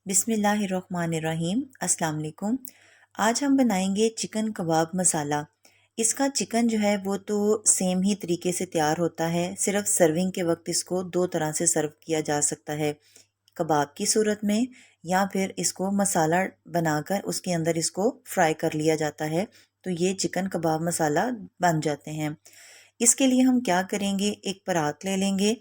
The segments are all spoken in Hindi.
बिस्मिल्लाहिर्रहमानिर्रहीम। अस्सलाम वालेकुम। आज हम बनाएंगे चिकन कबाब मसाला। इसका चिकन जो है वो तो सेम ही तरीके से तैयार होता है, सिर्फ सर्विंग के वक्त इसको दो तरह से सर्व किया जा सकता है, कबाब की सूरत में या फिर इसको मसाला बनाकर उसके अंदर इसको फ्राई कर लिया जाता है, तो ये चिकन कबाब मसाला बन जाते हैं। इसके लिए हम क्या करेंगे, एक परात ले लेंगे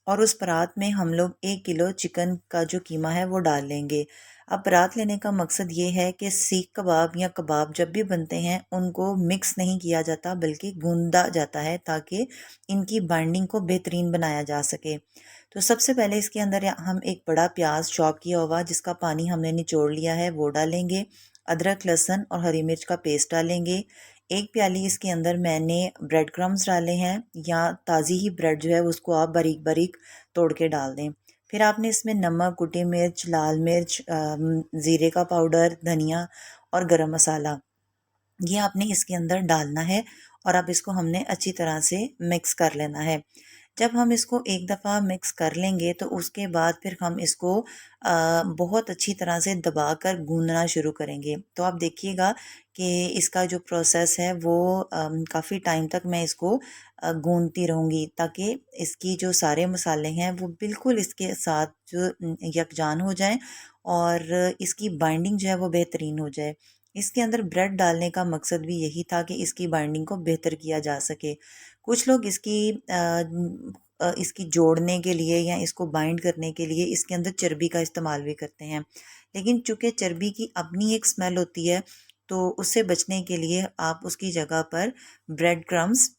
और उस परात में हम लोग 1 किलो चिकन का जो कीमा है वो डाल लेंगे। अब परात लेने का मकसद ये है कि सीख कबाब या कबाब जब भी बनते हैं उनको मिक्स नहीं किया जाता बल्कि गूंदा जाता है, ताकि इनकी बाइंडिंग को बेहतरीन बनाया जा सके। तो सबसे पहले इसके अंदर हम एक बड़ा प्याज चॉप किया हुआ जिसका पानी हमने निचोड़ लिया है वो डालेंगे। अदरक लहसुन और हरी मिर्च का पेस्ट डालेंगे। एक प्याली इसके अंदर मैंने ब्रेड क्रम्स डाले हैं, या ताज़ी ही ब्रेड जो है उसको आप बारीक बारीक तोड़ के डाल दें। फिर आपने इसमें नमक, कुटी मिर्च, लाल मिर्च, ज़ीरे का पाउडर, धनिया और गरम मसाला, ये आपने इसके अंदर डालना है और अब इसको हमने अच्छी तरह से मिक्स कर लेना है। जब हम इसको एक दफ़ा मिक्स कर लेंगे तो उसके बाद फिर हम इसको बहुत अच्छी तरह से दबा कर गूंदना शुरू करेंगे। तो आप देखिएगा कि इसका जो प्रोसेस है वो काफ़ी टाइम तक मैं इसको गूंदती रहूँगी, ताकि इसकी जो सारे मसाले हैं वो बिल्कुल इसके साथ जो यकजान हो जाएं और इसकी बाइंडिंग जो है वो बेहतरीन हो जाए। इसके अंदर ब्रेड डालने का मकसद भी यही था कि इसकी बाइंडिंग को बेहतर किया जा सके। कुछ लोग इसकी जोड़ने के लिए या इसको बाइंड करने के लिए इसके अंदर चर्बी का इस्तेमाल भी करते हैं, लेकिन चूंकि चर्बी की अपनी एक स्मेल होती है, तो उससे बचने के लिए आप उसकी जगह पर ब्रेड क्रम्स,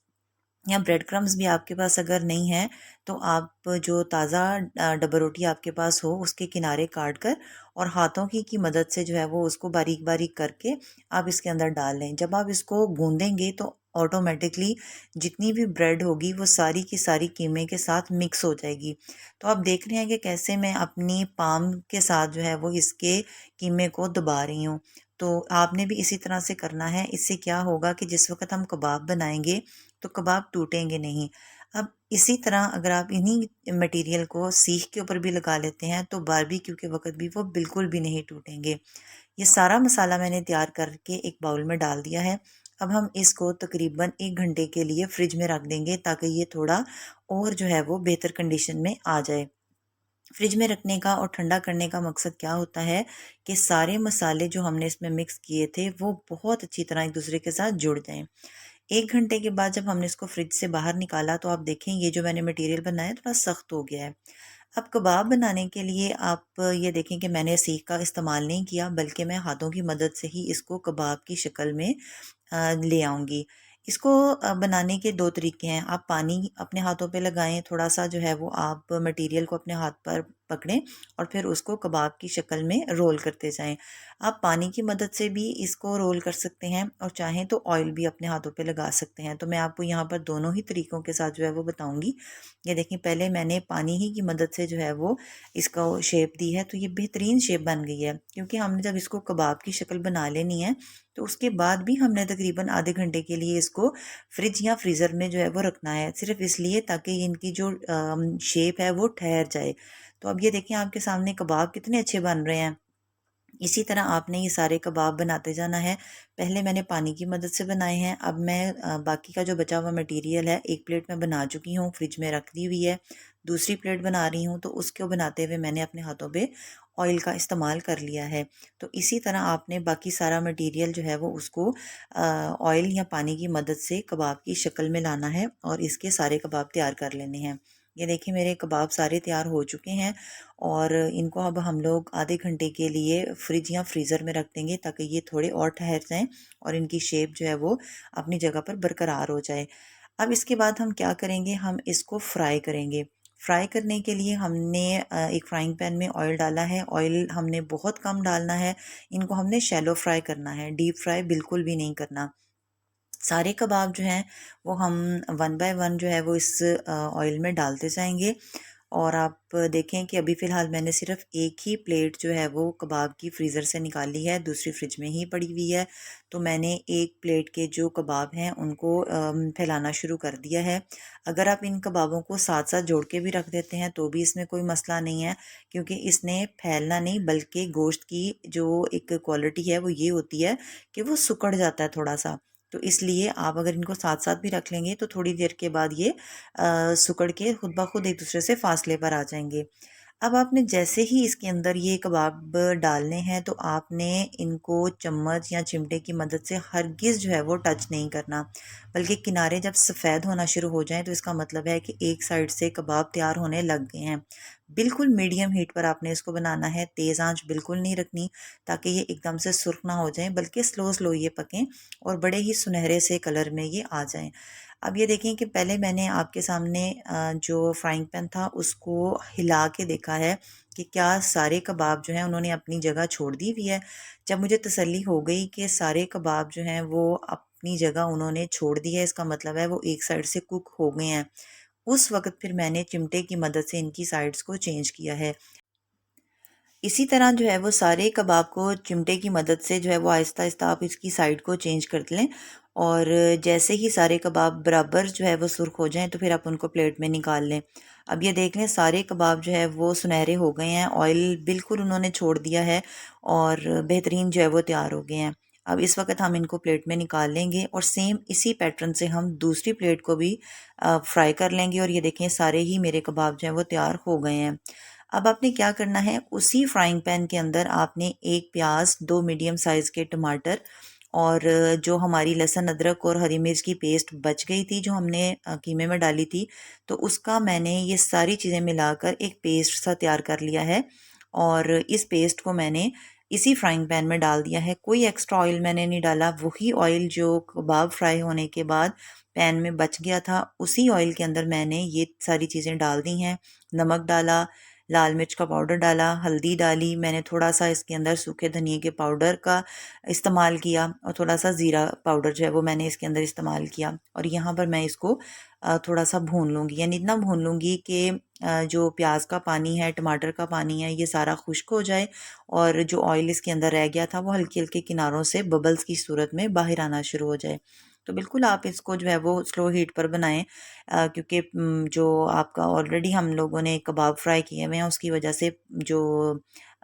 या ब्रेड क्रम्स भी आपके पास अगर नहीं है तो आप जो ताज़ा डबर रोटी आपके पास हो उसके किनारे काट कर और हाथों की मदद से जो है वो उसको बारीक बारीक करके आप इसके अंदर डाल लें। जब आप इसको गूंदेंगे तो ऑटोमेटिकली जितनी भी ब्रेड होगी वो सारी की सारी कीमे के साथ मिक्स हो जाएगी। तो आप देख रहे हैं कि कैसे मैं अपनी पाम के साथ जो है वो इसके कीमे को दबा रही हूँ। तो आपने भी इसी तरह से करना है। इससे क्या होगा कि जिस वक्त हम कबाब बनाएंगे तो कबाब टूटेंगे नहीं। अब इसी तरह अगर आप इन्हीं मटेरियल को सीख के ऊपर भी लगा लेते हैं तो बारबेक्यू के वक्त भी वो बिल्कुल भी नहीं टूटेंगे। ये सारा मसाला मैंने तैयार करके एक बाउल में डाल दिया है। अब हम इसको तकरीबन 1 घंटे के लिए फ्रिज में रख देंगे, ताकि ये थोड़ा और जो है वो बेहतर कंडीशन में आ जाए। फ्रिज में रखने का और ठंडा करने का मकसद क्या होता है कि सारे मसाले जो हमने इसमें मिक्स किए थे वो बहुत अच्छी तरह एक दूसरे के साथ जुड़ जाएं। 1 घंटे के बाद जब हमने इसको फ्रिज से बाहर निकाला तो आप देखें ये जो मैंने मटेरियल बनाया थोड़ा सख्त हो गया है। अब कबाब बनाने के लिए आप ये देखें कि मैंने सीख का इस्तेमाल नहीं किया, बल्कि मैं हाथों की मदद से ही इसको कबाब की शक्ल में ले आऊँगी। इसको बनाने के 2 तरीके हैं। आप पानी अपने हाथों पे लगाएँ, थोड़ा-सा जो है वो आप मटीरियल को अपने हाथ पर पकड़ें और फिर उसको कबाब की शक्ल में रोल करते जाएँ। आप पानी की मदद से भी इसको रोल कर सकते हैं और चाहें तो ऑयल भी अपने हाथों पे लगा सकते हैं। तो मैं आपको यहाँ पर दोनों ही तरीकों के साथ जो है वो बताऊँगी। ये देखें, पहले मैंने पानी ही की मदद से जो है वो इसका शेप दी है, तो ये बेहतरीन शेप बन गई है। क्योंकि हमने जब इसको कबाब की शक्ल बना लेनी है तो उसके बाद भी हमने तकरीबन आधे घंटे के लिए इसको फ्रिज या फ्रीज़र में जो है वो रखना है, सिर्फ इसलिए ताकि इनकी जो शेप है वो ठहर जाए। तो अब ये देखें आपके सामने कबाब कितने अच्छे बन रहे हैं। इसी तरह आपने ये सारे कबाब बनाते जाना है। पहले मैंने पानी की मदद से बनाए हैं, अब मैं बाकी का जो बचा हुआ मटेरियल है एक प्लेट में बना चुकी हूँ, फ्रिज में रख दी हुई है। दूसरी प्लेट बना रही हूँ तो उसको बनाते हुए मैंने अपने हाथों पे ऑयल का इस्तेमाल कर लिया है। तो इसी तरह आपने बाकी सारा मटेरियल जो है वो उसको ऑयल या पानी की मदद से कबाब की शक्ल में लाना है और इसके सारे कबाब तैयार कर लेने हैं। ये देखिए मेरे कबाब सारे तैयार हो चुके हैं और इनको अब हम लोग आधे घंटे के लिए फ्रिज या फ्रीज़र में रख देंगे, ताकि ये थोड़े और ठहर जाएं और इनकी शेप जो है वो अपनी जगह पर बरकरार हो जाए। अब इसके बाद हम क्या करेंगे, हम इसको फ्राई करेंगे। फ्राई करने के लिए हमने एक फ्राइंग पैन में ऑयल डाला है। ऑयल हमने बहुत कम डालना है। इनको हमने शैलो फ्राई करना है, डीप फ्राई बिल्कुल भी नहीं करना। सारे कबाब जो हैं वो हम वन बाय वन जो है वो इस ऑयल में डालते जाएंगे और आप देखें कि अभी फ़िलहाल मैंने सिर्फ एक ही प्लेट जो है वो कबाब की फ्रीज़र से निकाली है, दूसरी फ्रिज में ही पड़ी हुई है। तो मैंने एक प्लेट के जो कबाब हैं उनको फैलाना शुरू कर दिया है। अगर आप इन कबाबों को साथ साथ जोड़ के भी रख देते हैं तो भी इसमें कोई मसला नहीं है, क्योंकि इसने फैलना नहीं बल्कि गोश्त की जो एक क्वालिटी है वो ये होती है कि वो सिकुड़ जाता है थोड़ा सा। तो इसलिए आप अगर इनको साथ साथ भी रख लेंगे तो थोड़ी देर के बाद ये सिकुड़ के खुद ब खुद एक दूसरे से फासले पर आ जाएंगे। अब आपने जैसे ही इसके अंदर ये कबाब डालने हैं तो आपने इनको चम्मच या चिमटे की मदद से हरगिज़ जो है वो टच नहीं करना, बल्कि किनारे जब सफ़ेद होना शुरू हो जाएं तो इसका मतलब है कि एक साइड से कबाब तैयार होने लग गए हैं। बिल्कुल मीडियम हीट पर आपने इसको बनाना है, तेज़ आंच बिल्कुल नहीं रखनी ताकि ये एकदम से सुर्ख ना हो जाएं, बल्कि स्लो स्लो ये पकें और बड़े ही सुनहरे से कलर में ये आ जाएं। अब ये देखें कि पहले मैंने आपके सामने जो फ्राइंग पैन था उसको हिला के देखा है कि क्या सारे कबाब जो हैं उन्होंने अपनी जगह छोड़ दी हुई है। जब मुझे तसल्ली हो गई कि सारे कबाब जो हैं वो अपनी जगह उन्होंने छोड़ दी है, इसका मतलब है वो एक साइड से कुक हो गए हैं, उस वक्त फिर मैंने चिमटे की मदद से इनकी साइड्स को चेंज किया है। इसी तरह जो है वो सारे कबाब को चिमटे की मदद से जो है वो आहिस्ता आहिस्ता आप इसकी साइड को चेंज कर लें, और जैसे ही सारे कबाब बराबर जो है वो सुर्ख हो जाएं तो फिर आप उनको प्लेट में निकाल लें। अब ये देख लें सारे कबाब जो है वो सुनहरे हो गए हैं, ऑयल बिल्कुल उन्होंने छोड़ दिया है और बेहतरीन जो है वो तैयार हो गए हैं। अब इस वक्त हम इनको प्लेट में निकाल लेंगे और सेम इसी पैटर्न से हम दूसरी प्लेट को भी फ्राई कर लेंगे। और ये देखें सारे ही मेरे कबाब जो है वो तैयार हो गए हैं। अब आपने क्या करना है, उसी फ्राइंग पैन के अंदर आपने एक प्याज, दो मीडियम साइज़ के टमाटर और जो हमारी लहसुन अदरक और हरी मिर्च की पेस्ट बच गई थी जो हमने कीमे में डाली थी, तो उसका मैंने ये सारी चीज़ें मिलाकर एक पेस्ट सा तैयार कर लिया है। और इस पेस्ट को मैंने इसी फ्राइंग पैन में डाल दिया है, कोई एक्स्ट्रा ऑयल मैंने नहीं डाला। वही ऑयल जो कबाब फ्राई होने के बाद पैन में बच गया था, उसी ऑयल के अंदर मैंने ये सारी चीज़ें डाल दी हैं। नमक डाला, लाल मिर्च का पाउडर डाला, हल्दी डाली, मैंने थोड़ा सा इसके अंदर सूखे धनिए के पाउडर का इस्तेमाल किया और थोड़ा सा ज़ीरा पाउडर जो है वो मैंने इसके अंदर इस्तेमाल किया। और यहाँ पर मैं इसको थोड़ा सा भून लूँगी, यानी इतना भून लूँगी कि जो प्याज का पानी है, टमाटर का पानी है, ये सारा खुश्क हो जाए और जो ऑयल इसके अंदर रह गया था वो हल्के हल्के किनारों से बबल्स की सूरत में बाहर आना शुरू हो जाए। तो बिल्कुल आप इसको जो है वो स्लो हीट पर बनाएं, क्योंकि जो आपका ऑलरेडी हम लोगों ने कबाब फ्राई किए हुए हैं उसकी वजह से जो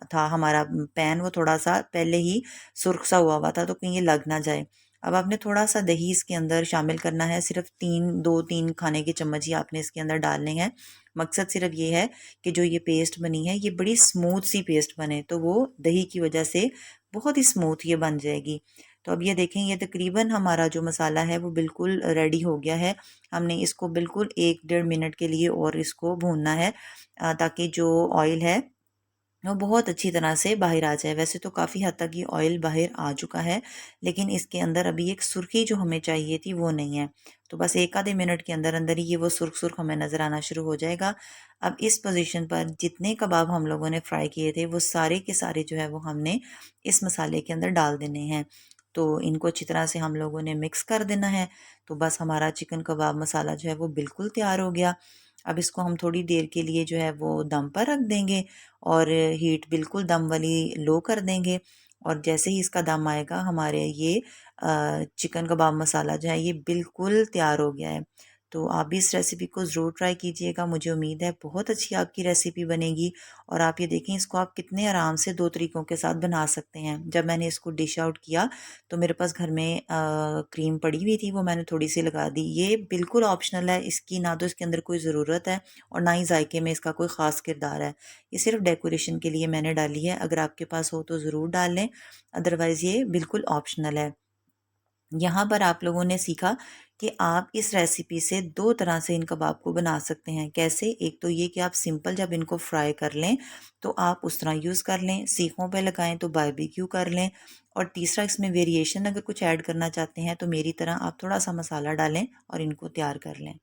था हमारा पैन वो थोड़ा सा पहले ही सुर्ख सा हुआ हुआ था, तो कहीं ये लग ना जाए। अब आपने थोड़ा सा दही इसके अंदर शामिल करना है, सिर्फ दो तीन खाने के चम्मच ही आपने इसके अंदर डालने हैं। मकसद सिर्फ ये है कि जो ये पेस्ट बनी है ये बड़ी स्मूथ सी पेस्ट बने, तो वो दही की वजह से बहुत ही स्मूथ ये बन जाएगी। तो अब ये देखें ये तकरीबन हमारा जो मसाला है वो बिल्कुल रेडी हो गया है। हमने इसको बिल्कुल 1 डेढ़ मिनट के लिए और इसको भूनना है, ताकि जो ऑयल है वो बहुत अच्छी तरह से बाहर आ जाए। वैसे तो काफ़ी हद तक ये ऑयल बाहर आ चुका है, लेकिन इसके अंदर अभी एक सुर्खी जो हमें चाहिए थी वो नहीं है। तो बस एक आधे मिनट के अंदर अंदर ही ये वो सुर्ख सुर्ख हमें नज़र आना शुरू हो जाएगा। अब इस पोजीशन पर जितने कबाब हम लोगों ने फ्राई किए थे वो सारे के सारे जो है वो हमने इस मसाले के अंदर डाल देने हैं। तो इनको अच्छी तरह से हम लोगों ने मिक्स कर देना है। तो बस हमारा चिकन कबाब मसाला जो है वो बिल्कुल तैयार हो गया। अब इसको हम थोड़ी देर के लिए जो है वो दम पर रख देंगे और हीट बिल्कुल दम वाली लो कर देंगे। और जैसे ही इसका दम आएगा हमारे ये चिकन कबाब मसाला जो है ये बिल्कुल तैयार हो गया है। तो आप भी इस रेसिपी को ज़रूर ट्राई कीजिएगा, मुझे उम्मीद है बहुत अच्छी आपकी रेसिपी बनेगी। और आप ये देखें इसको आप कितने आराम से दो तरीक़ों के साथ बना सकते हैं। जब मैंने इसको डिश आउट किया तो मेरे पास घर में क्रीम पड़ी हुई थी, वो मैंने थोड़ी सी लगा दी। ये बिल्कुल ऑप्शनल है, इसकी ना तो इसके अंदर कोई ज़रूरत है और ना ही जायके में इसका कोई ख़ास किरदार है। ये सिर्फ डेकोरेशन के लिए मैंने डाली है, अगर आपके पास हो तो ज़रूर डाल लें, अदरवाइज़ ये बिल्कुल ऑप्शनल है। यहाँ पर आप लोगों ने सीखा कि आप इस रेसिपी से दो तरह से इन कबाब को बना सकते हैं। कैसे? एक तो ये कि आप सिंपल जब इनको फ्राई कर लें तो आप उस तरह यूज़ कर लें, सीखों पे लगाएं तो बारबेक्यू कर लें, और तीसरा इसमें वेरिएशन अगर कुछ ऐड करना चाहते हैं तो मेरी तरह आप थोड़ा सा मसाला डालें और इनको तैयार कर लें।